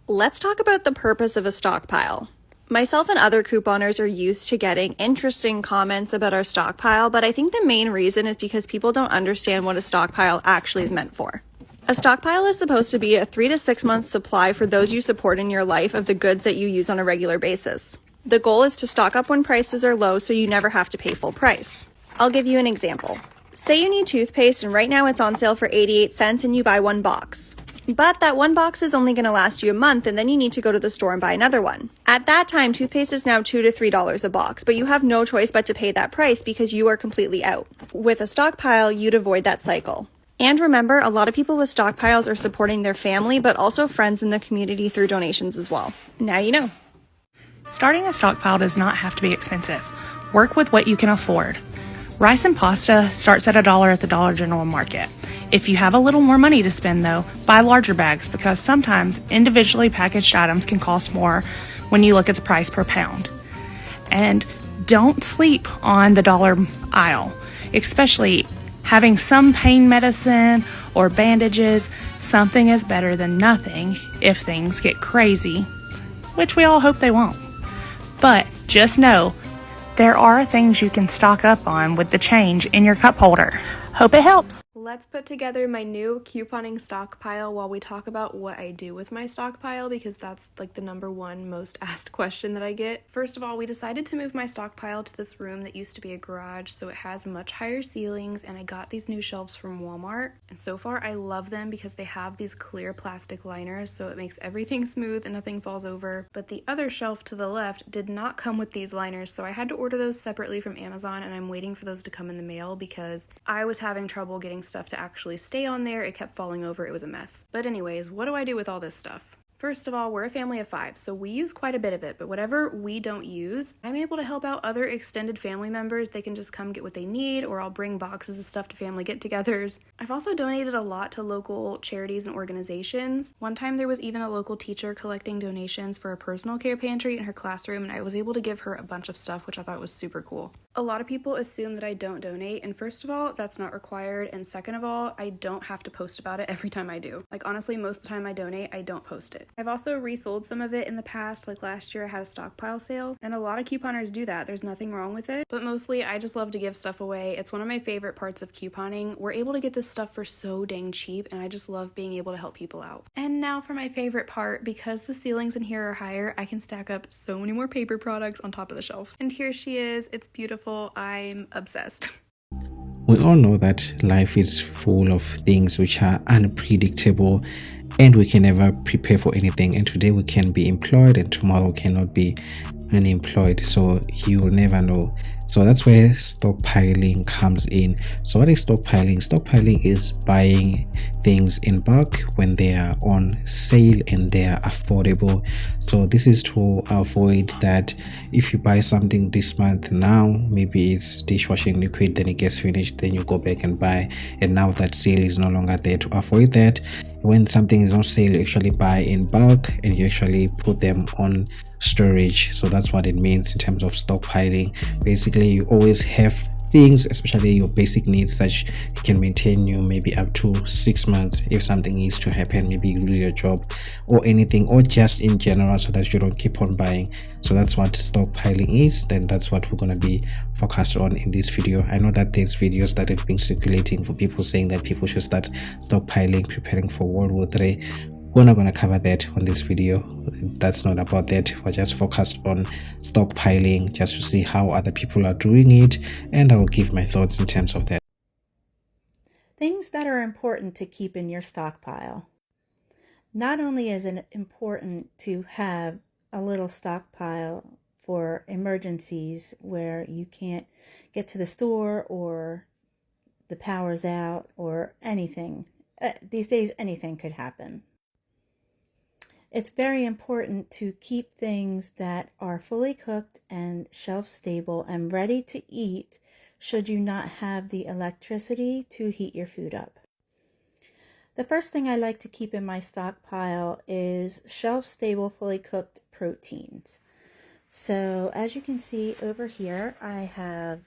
Let's talk about the purpose of a stockpile. Myself and other couponers are used to getting interesting comments about our stockpile, but I think the main reason is because people don't understand what a stockpile actually is meant for. A stockpile is supposed to be a 3 to 6 month supply for those you support in your life of the goods that you use on a regular basis. The goal is to stock up when prices are low so you never have to pay full price. I'll give you an example. Say you need toothpaste and right now it's on sale for 88 cents and you buy one box. But that one box is only going to last you a month and then you need to go to the store and buy another one. At that time, toothpaste is now $2 to $3 a box, but you have no choice but to pay that price because you are completely out. With a stockpile, you'd avoid that cycle. And remember, a lot of people with stockpiles are supporting their family, but also friends in the community through donations as well. Now you know. Starting a stockpile does not have to be expensive. Work with what you can afford. Rice and pasta starts at $1 at the Dollar General Market. If you have a little more money to spend though, buy larger bags because sometimes individually packaged items can cost more when you look at the price per pound. And don't sleep on the dollar aisle, especially having some pain medicine or bandages. Something is better than nothing if things get crazy, which we all hope they won't. But just know, there are things you can stock up on with the change in your cup holder. Hope it helps. Let's put together my new couponing stockpile while we talk about what I do with my stockpile, because that's like the number one most asked question that I get. First of all, we decided to move my stockpile to this room that used to be a garage, so it has much higher ceilings, and I got these new shelves from Walmart. And so far I love them because they have these clear plastic liners, so it makes everything smooth and nothing falls over. But the other shelf to the left did not come with these liners, so I had to order those separately from Amazon, and I'm waiting for those to come in the mail because I was having trouble getting stuff to actually stay on there. It kept falling over. It was a mess. But anyways, what do I do with all this stuff? First of all, we're a family of 5, so we use quite a bit of it, but whatever we don't use, I'm able to help out other extended family members. They can just come get what they need, or I'll bring boxes of stuff to family get-togethers. I've also donated a lot to local charities and organizations. One time there was even a local teacher collecting donations for a personal care pantry in her classroom, and I was able to give her a bunch of stuff, which I thought was super cool. A lot of people assume that I don't donate, and first of all, that's not required, and second of all, I don't have to post about it every time I do. Like honestly, most of the time I donate, I don't post it. I've also resold some of it in the past, like last year I had a stockpile sale, and a lot of couponers do that. There's nothing wrong with it, but mostly I just love to give stuff away. It's one of my favorite parts of couponing. We're able to get this stuff for so dang cheap, and I just love being able to help people out. And now for my favorite part, because the ceilings in here are higher, I can stack up so many more paper products on top of the shelf. And here she is. It's beautiful. I'm obsessed. We all know that life is full of things which are unpredictable and we can never prepare for anything, and today we can be employed and tomorrow cannot be unemployed, so you will never know. So that's where stockpiling comes in. So what is stockpiling? Stockpiling is buying things in bulk when they are on sale and they are affordable. So this is to avoid that if you buy something this month, now maybe it's dishwashing liquid, then it gets finished, then you go back and buy, and now that sale is no longer there. To avoid that, when something is on sale, you actually buy in bulk and you actually put them on storage. So that's what it means in terms of stockpiling. Basically, you always have things, especially your basic needs, that can maintain you maybe up to 6 months if something is to happen, maybe you lose your job or anything, or just in general, so that you don't keep on buying. So that's what stockpiling is. Then that's what we're going to be focused on in this video. I know that there's videos that have been circulating for people saying that people should start stockpiling, preparing for World War III. We're not going to cover that on this video. That's not about that. We're just focused on stockpiling, just to see how other people are doing it, and I will give my thoughts in terms of that. Things that are important to keep in your stockpile. Not only is it important to have a little stockpile for emergencies where you can't get to the store or the power's out or anything. These days, anything could happen. It's very important to keep things that are fully cooked and shelf stable and ready to eat should you not have the electricity to heat your food up. The first thing I like to keep in my stockpile is shelf stable, fully cooked proteins. So as you can see over here, I have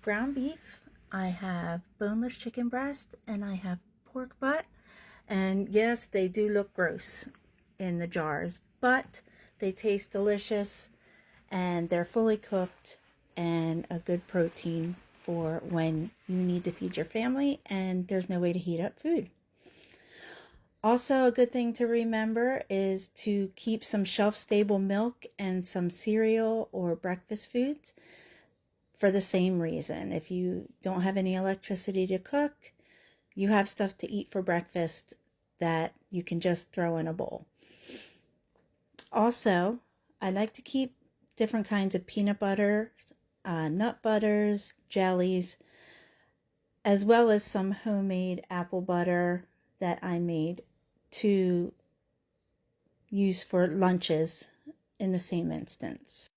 ground beef, I have boneless chicken breast, and I have pork butt. And yes, they do look gross. in the jars, but they taste delicious and they're fully cooked and a good protein for when you need to feed your family and there's no way to heat up food. Also, a good thing to remember is to keep some shelf-stable milk and some cereal or breakfast foods for the same reason. If you don't have any electricity to cook, you have stuff to eat for breakfast that you can just throw in a bowl. Also, I like to keep different kinds of peanut butter, nut butters, jellies, as well as some homemade apple butter that I made to use for lunches in the same instance.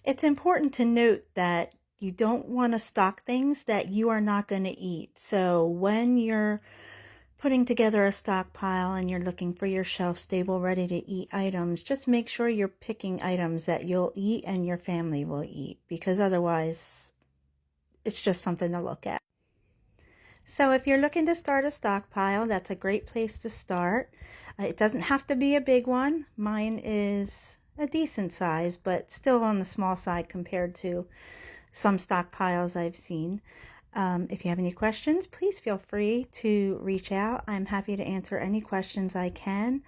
It's important to note that you don't want to stock things that you are not going to eat. So when you're putting together a stockpile and you're looking for your shelf-stable, ready-to-eat items, just make sure you're picking items that you'll eat and your family will eat, because otherwise it's just something to look at. So if you're looking to start a stockpile, that's a great place to start. It doesn't have to be a big one. Mine is a decent size, but still on the small side compared to some stockpiles I've seen. If you have any questions, please feel free to reach out. I'm happy to answer any questions I can,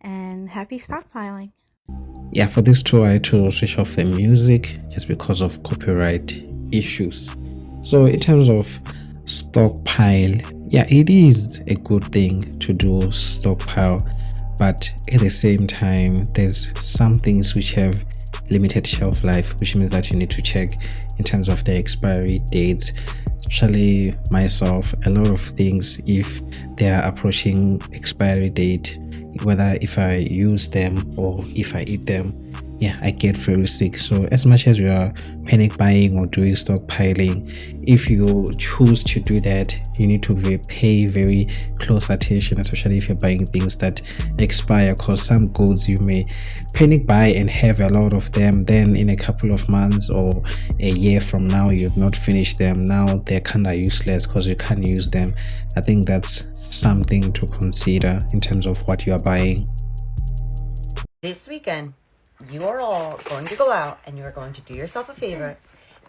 and happy stockpiling. Yeah, for this tour I had to switch off the music just because of copyright issues. So in terms of stockpile, yeah, it is a good thing to do stockpile, but at the same time there's some things which have limited shelf life, which means that you need to check in terms of the expiry dates. Especially myself, a lot of things, if they are approaching expiry date, whether if I use them or if I eat them, yeah, I get very sick. So as much as you are panic buying or doing stockpiling, if you choose to do that, you need to pay very close attention, especially if you're buying things that expire, because some goods you may panic buy and have a lot of them, then in a couple of months or a year from now you've not finished them. Now they're kind of useless because you can't use them. I think that's something to consider in terms of what you are buying. This weekend, you are all going to go out and you are going to do yourself a favor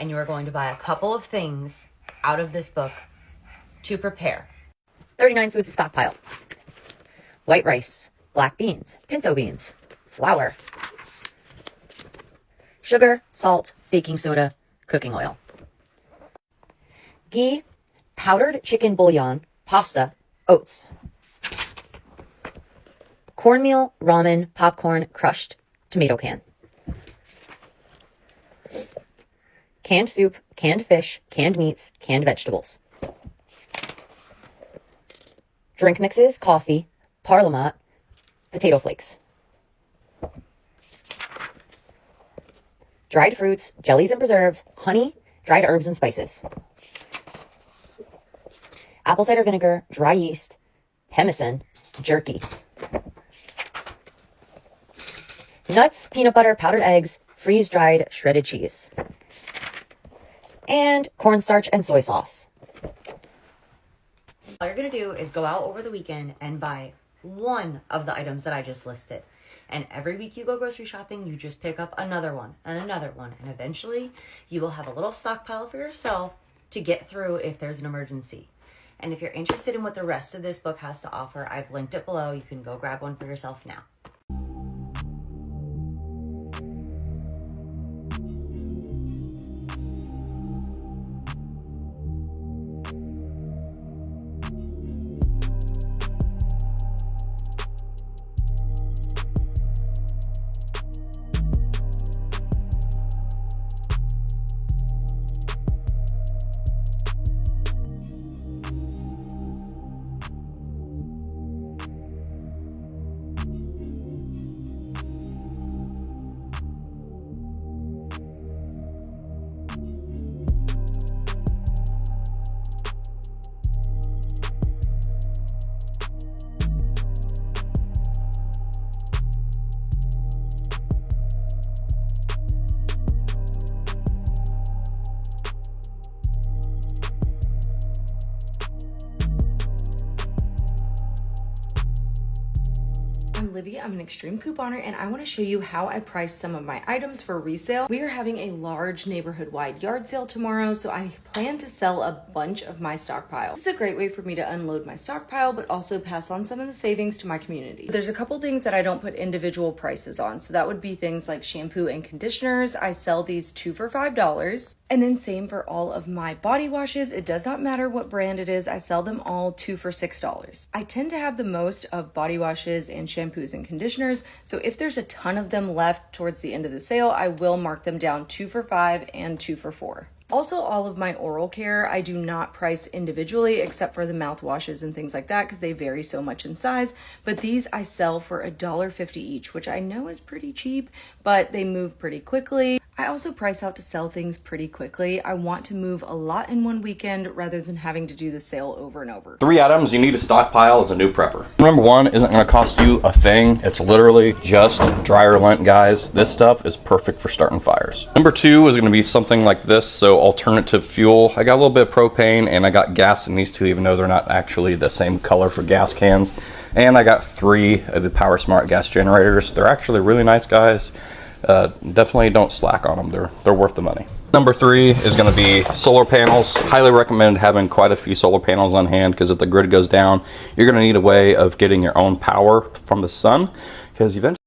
and you are going to buy a couple of things out of this book to prepare. 39 foods to stockpile. White rice, black beans, pinto beans, flour, sugar, salt, baking soda, cooking oil, ghee, powdered chicken bouillon, pasta, oats, cornmeal, ramen, popcorn, crushed tomato can, canned soup, canned fish, canned meats, canned vegetables, drink mixes, coffee, Parliament, potato flakes, dried fruits, jellies and preserves, honey, dried herbs and spices, apple cider vinegar, dry yeast, pemmican, jerky, nuts, peanut butter, powdered eggs, freeze-dried shredded cheese, and cornstarch and soy sauce. All you're going to do is go out over the weekend and buy one of the items that I just listed. And every week you go grocery shopping, you just pick up another one and another one. And eventually you will have a little stockpile for yourself to get through if there's an emergency. And if you're interested in what the rest of this book has to offer, I've linked it below. You can go grab one for yourself now. Livia. I'm an extreme couponer and I want to show you how I price some of my items for resale. We are having a large neighborhood-wide yard sale tomorrow, so I plan to sell a bunch of my stockpile. This is a great way for me to unload my stockpile, but also pass on some of the savings to my community. There's a couple things that I don't put individual prices on, so that would be things like shampoo and conditioners. I sell these 2 for $5. And then same for all of my body washes. It does not matter what brand it is. I sell them all 2 for $6. I tend to have the most of body washes and shampoos and conditioners, so if there's a ton of them left towards the end of the sale, I will mark them down 2 for $5 and 2 for $4. Also, all of my oral care, I do not price individually except for the mouthwashes and things like that because they vary so much in size. But these I sell for $1.50 each, which I know is pretty cheap, but they move pretty quickly. I also price out to sell things pretty quickly. I want to move a lot in one weekend rather than having to do the sale over and over. 3 items you need to stockpile as a new prepper. Number 1 isn't going to cost you a thing. It's literally just dryer lint, guys. This stuff is perfect for starting fires. Number 2 is going to be something like this, so alternative fuel. I got a little bit of propane and I got gas in these two, even though they're not actually the same color for gas cans. And I got 3 of the Power Smart gas generators. They're actually really nice, guys. Definitely don't slack on them. They're worth the money. Number 3 is going to be solar panels. Highly recommend having quite a few solar panels on hand because if the grid goes down, you're going to need a way of getting your own power from the sun because eventually.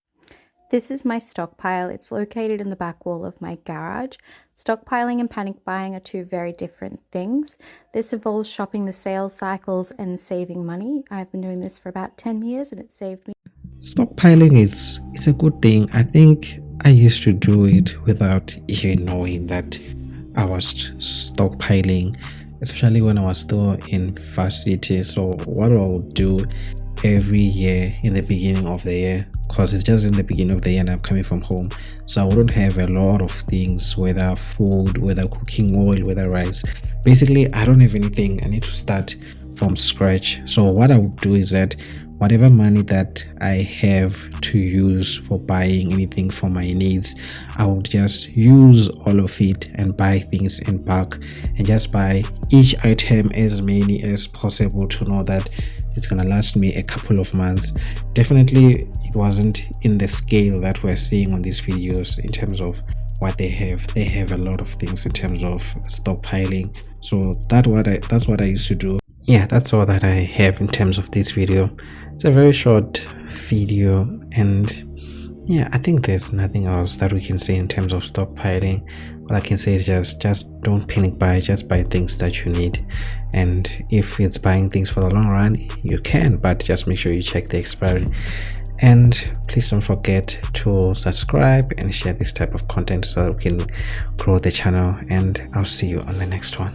This is my stockpile. It's located in the back wall of my garage. Stockpiling and panic buying are 2 very different things. This involves shopping the sales cycles and saving money. I've been doing this for about 10 years and it saved me. Stockpiling is a good thing. I think I used to do it without even knowing that I was stockpiling, especially when I was still in varsity. So what I would do every year in the beginning of the year, because it's just in the beginning of the year and I'm coming from home, so I wouldn't have a lot of things, whether food, whether cooking oil, whether rice. Basically, I don't have anything. I need to start from scratch. So what I would do is that whatever money that I have to use for buying anything for my needs, I would just use all of it and buy things in bulk and just buy each item as many as possible to know that it's gonna last me a couple of months. Definitely it wasn't in the scale that we're seeing on these videos in terms of what they have a lot of things in terms of stockpiling. So that's what I used to do. Yeah, that's all that I have in terms of this video. It's a very short video and yeah, I think there's nothing else that we can say in terms of stockpiling. What I can say is just don't panic buy, just buy things that you need. And if it's buying things for the long run, you can, but just make sure you check the expiry. And please don't forget to subscribe and share this type of content so that we can grow the channel, and I'll see you on the next one.